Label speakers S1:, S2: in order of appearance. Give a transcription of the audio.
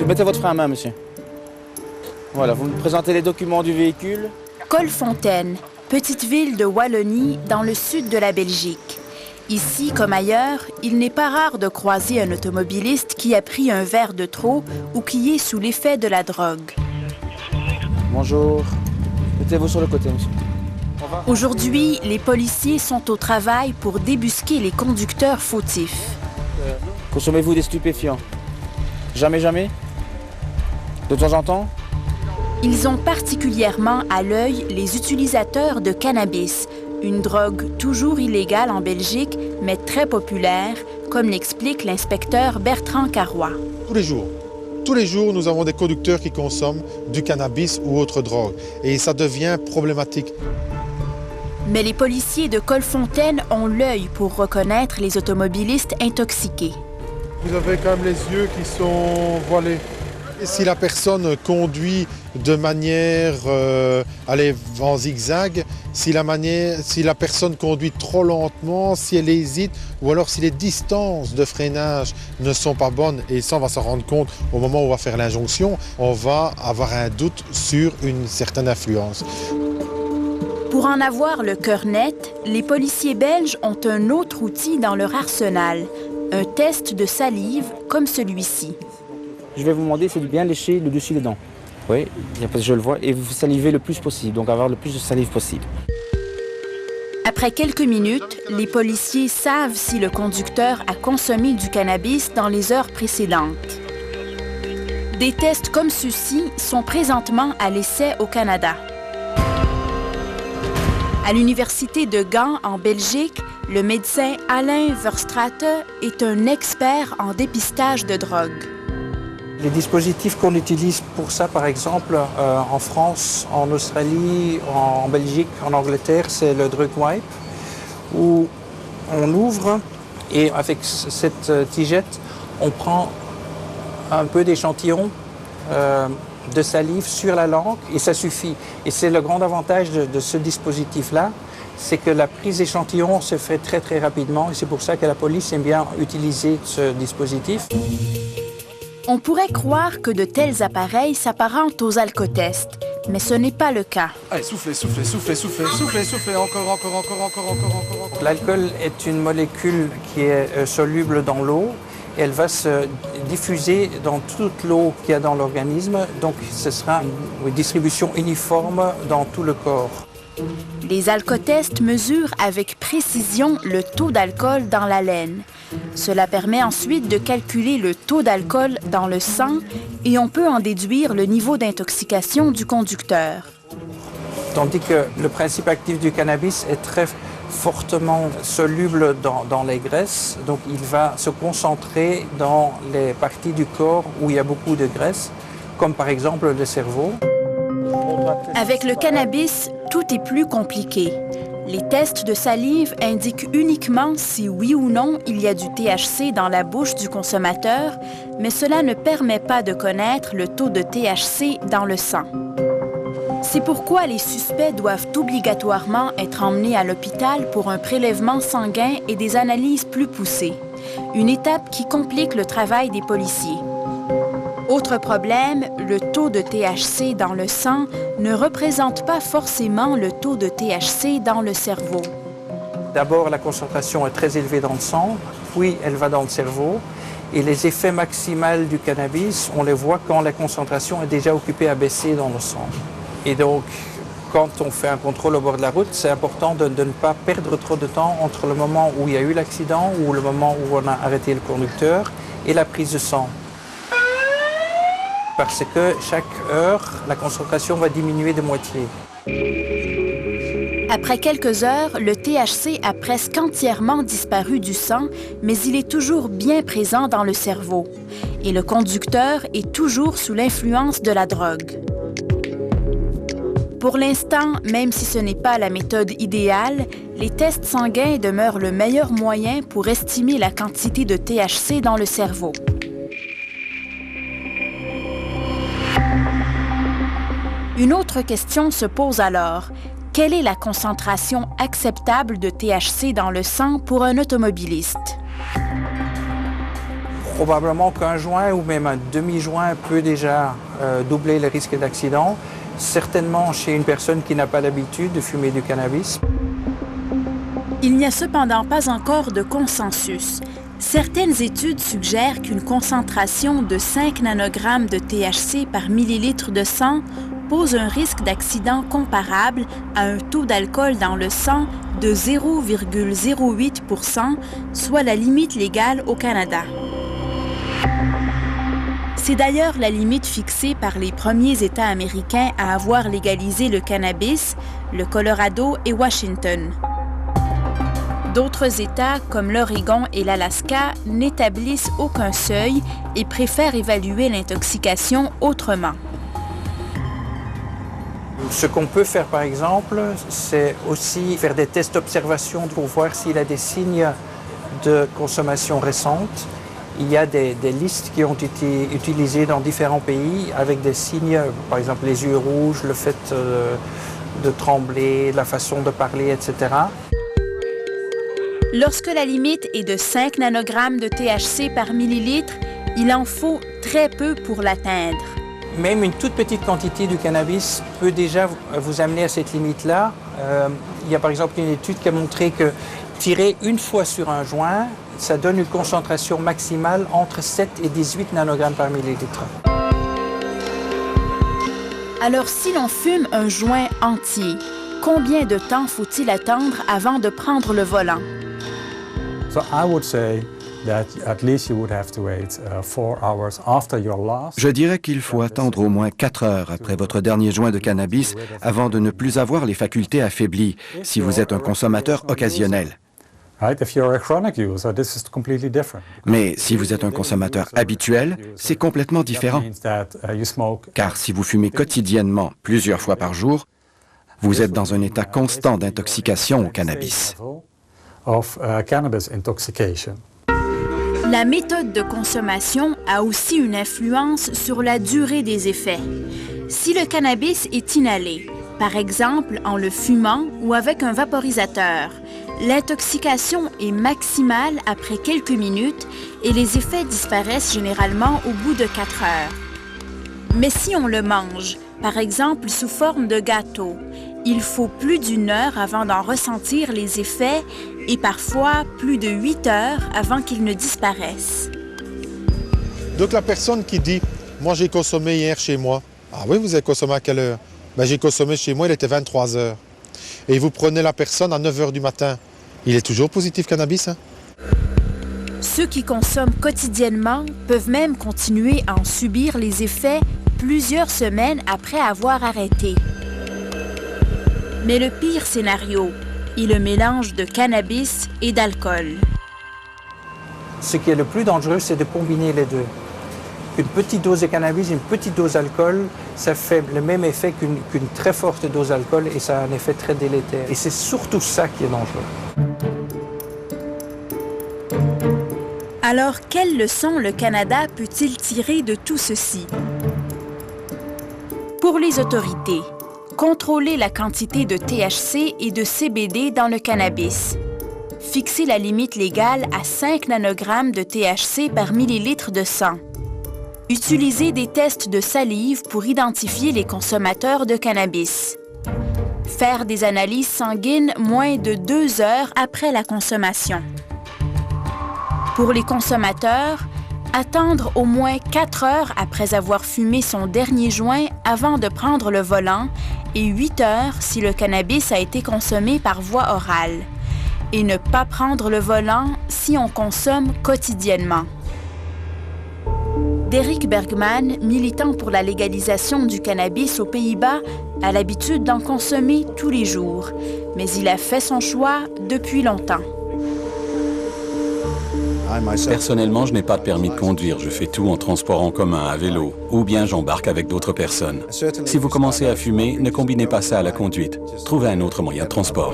S1: Mettez votre frein à main, monsieur. Voilà, vous me présentez les documents du véhicule.
S2: Colfontaine, petite ville de Wallonie dans le sud de la Belgique. Ici, comme ailleurs, il n'est pas rare de croiser un automobiliste qui a pris un verre de trop ou qui est sous l'effet de la drogue.
S1: Bonjour. Mettez-vous sur le côté, monsieur.
S2: Aujourd'hui, les policiers sont au travail pour débusquer les conducteurs fautifs.
S1: Consommez-vous des stupéfiants? Jamais, jamais? De temps en temps?
S2: Ils ont particulièrement à l'œil les utilisateurs de cannabis, une drogue toujours illégale en Belgique, mais très populaire, comme l'explique l'inspecteur Bertrand Carrois.
S3: Tous les jours, nous avons des conducteurs qui consomment du cannabis ou autre drogue. Et ça devient problématique.
S2: Mais les policiers de Colfontaine ont l'œil pour reconnaître les automobilistes intoxiqués.
S4: Vous avez quand même les yeux qui sont voilés.
S3: Et si la personne conduit de manière en zigzag, si la personne conduit trop lentement, si elle hésite, ou alors si les distances de freinage ne sont pas bonnes, et ça on va s'en rendre compte au moment où on va faire l'injonction, on va avoir un doute sur une certaine influence.
S2: Pour en avoir le cœur net, les policiers belges ont un autre outil dans leur arsenal, un test de salive comme celui-ci.
S1: Je vais vous demander, c'est de bien lécher le dessus des dents. Oui, je le vois. Et vous salivez le plus possible, donc avoir le plus de salive possible.
S2: Après quelques minutes, les policiers savent si le conducteur a consommé du cannabis dans les heures précédentes. Des tests comme ceux-ci sont présentement à l'essai au Canada. À l'Université de Gand, en Belgique, le médecin Alain Verstraete est un expert en dépistage de drogue.
S5: Les dispositifs qu'on utilise pour ça, par exemple, en France, en Australie, en Belgique, en Angleterre, c'est le Drug Wipe, où on ouvre et avec cette tigette, on prend un peu d'échantillon de salive sur la langue et ça suffit. Et c'est le grand avantage de ce dispositif-là, c'est que la prise d'échantillon se fait très très rapidement et c'est pour ça que la police aime bien utiliser ce dispositif.
S2: On pourrait croire que de tels appareils s'apparentent aux alcotests, mais ce n'est pas le cas.
S4: Allez, soufflez, encore.
S5: L'alcool est une molécule qui est soluble dans l'eau et elle va se diffuser dans toute l'eau qu'il y a dans l'organisme, donc ce sera une distribution uniforme dans tout le corps.
S2: Les alcotests mesurent avec précision le taux d'alcool dans la laine. Cela permet ensuite de calculer le taux d'alcool dans le sang et on peut en déduire le niveau d'intoxication du conducteur.
S5: Tandis que le principe actif du cannabis est très fortement soluble dans les graisses, donc il va se concentrer dans les parties du corps où il y a beaucoup de graisse, comme par exemple le cerveau.
S2: Avec le cannabis, tout est plus compliqué. Les tests de salive indiquent uniquement si oui ou non il y a du THC dans la bouche du consommateur, mais cela ne permet pas de connaître le taux de THC dans le sang. C'est pourquoi les suspects doivent obligatoirement être emmenés à l'hôpital pour un prélèvement sanguin et des analyses plus poussées, une étape qui complique le travail des policiers. Autre problème, le taux de THC dans le sang ne représente pas forcément le taux de THC dans le cerveau.
S5: D'abord, la concentration est très élevée dans le sang, puis elle va dans le cerveau. Et les effets maximaux du cannabis, on les voit quand la concentration est déjà occupée à baisser dans le sang. Et donc, quand on fait un contrôle au bord de la route, c'est important de ne pas perdre trop de temps entre le moment où il y a eu l'accident ou le moment où on a arrêté le conducteur et la prise de sang. Parce que chaque heure, la concentration va diminuer de moitié.
S2: Après quelques heures, le THC a presque entièrement disparu du sang, mais il est toujours bien présent dans le cerveau. Et le conducteur est toujours sous l'influence de la drogue. Pour l'instant, même si ce n'est pas la méthode idéale, les tests sanguins demeurent le meilleur moyen pour estimer la quantité de THC dans le cerveau. Une autre question se pose alors. Quelle est la concentration acceptable de THC dans le sang pour un automobiliste?
S5: Probablement qu'un joint ou même un demi-joint peut déjà doubler le risque d'accident, certainement chez une personne qui n'a pas l'habitude de fumer du cannabis.
S2: Il n'y a cependant pas encore de consensus. Certaines études suggèrent qu'une concentration de 5 nanogrammes de THC par millilitre de sang pose un risque d'accident comparable à un taux d'alcool dans le sang de 0,08 %, soit la limite légale au Canada. C'est d'ailleurs la limite fixée par les premiers États américains à avoir légalisé le cannabis, le Colorado et Washington. D'autres États, comme l'Oregon et l'Alaska, n'établissent aucun seuil et préfèrent évaluer l'intoxication autrement.
S5: Ce qu'on peut faire, par exemple, c'est aussi faire des tests d'observation pour voir s'il a des signes de consommation récente. Il y a des listes qui ont été utilisées dans différents pays avec des signes, par exemple les yeux rouges, le fait de trembler, la façon de parler, etc.
S2: Lorsque la limite est de 5 nanogrammes de THC par millilitre, il en faut très peu pour l'atteindre.
S5: Même une toute petite quantité du cannabis peut déjà vous amener à cette limite-là. Il y a par exemple une étude qui a montré que tirer une fois sur un joint, ça donne une concentration maximale entre 7 et 18 nanogrammes par millilitre.
S2: Alors si l'on fume un joint entier, combien de temps faut-il attendre avant de prendre le volant?
S6: Je dirais qu'il faut attendre au moins 4 heures après votre dernier joint de cannabis avant de ne plus avoir les facultés affaiblies si vous êtes un consommateur occasionnel. Mais si vous êtes un consommateur habituel, c'est complètement différent. Car si vous fumez quotidiennement, plusieurs fois par jour, vous êtes dans un état constant d'intoxication au cannabis.
S2: La méthode de consommation a aussi une influence sur la durée des effets. Si le cannabis est inhalé, par exemple en le fumant ou avec un vaporisateur, l'intoxication est maximale après quelques minutes et les effets disparaissent généralement au bout de 4 heures. Mais si on le mange, par exemple sous forme de gâteau, il faut plus d'1 heure avant d'en ressentir les effets et parfois plus de 8 heures avant qu'ils ne disparaissent.
S3: Donc la personne qui dit « Moi j'ai consommé hier chez moi ». Ah oui, vous avez consommé à quelle heure? Ben, j'ai consommé chez moi, il était 23 heures. Et vous prenez la personne à 9 heures du matin. Il est toujours positif cannabis, hein?
S2: Ceux qui consomment quotidiennement peuvent même continuer à en subir les effets plusieurs semaines après avoir arrêté. Mais le pire scénario est le mélange de cannabis et d'alcool.
S5: Ce qui est le plus dangereux, c'est de combiner les deux. Une petite dose de cannabis, une petite dose d'alcool, ça fait le même effet qu'une très forte dose d'alcool et ça a un effet très délétère. Et c'est surtout ça qui est dangereux.
S2: Alors, quelles leçons le Canada peut-il tirer de tout ceci? Pour les autorités, contrôler la quantité de THC et de CBD dans le cannabis. Fixer la limite légale à 5 nanogrammes de THC par millilitre de sang. Utiliser des tests de salive pour identifier les consommateurs de cannabis. Faire des analyses sanguines moins de 2 heures après la consommation. Pour les consommateurs, attendre au moins 4 heures après avoir fumé son dernier joint avant de prendre le volant et 8 heures si le cannabis a été consommé par voie orale. Et ne pas prendre le volant si on consomme quotidiennement. Derek Bergman, militant pour la légalisation du cannabis aux Pays-Bas, a l'habitude d'en consommer tous les jours, mais il a fait son choix depuis longtemps.
S7: Personnellement, je n'ai pas de permis de conduire. Je fais tout en transport en commun, à vélo, ou bien j'embarque avec d'autres personnes. Si vous commencez à fumer, ne combinez pas ça à la conduite. Trouvez un autre moyen de transport.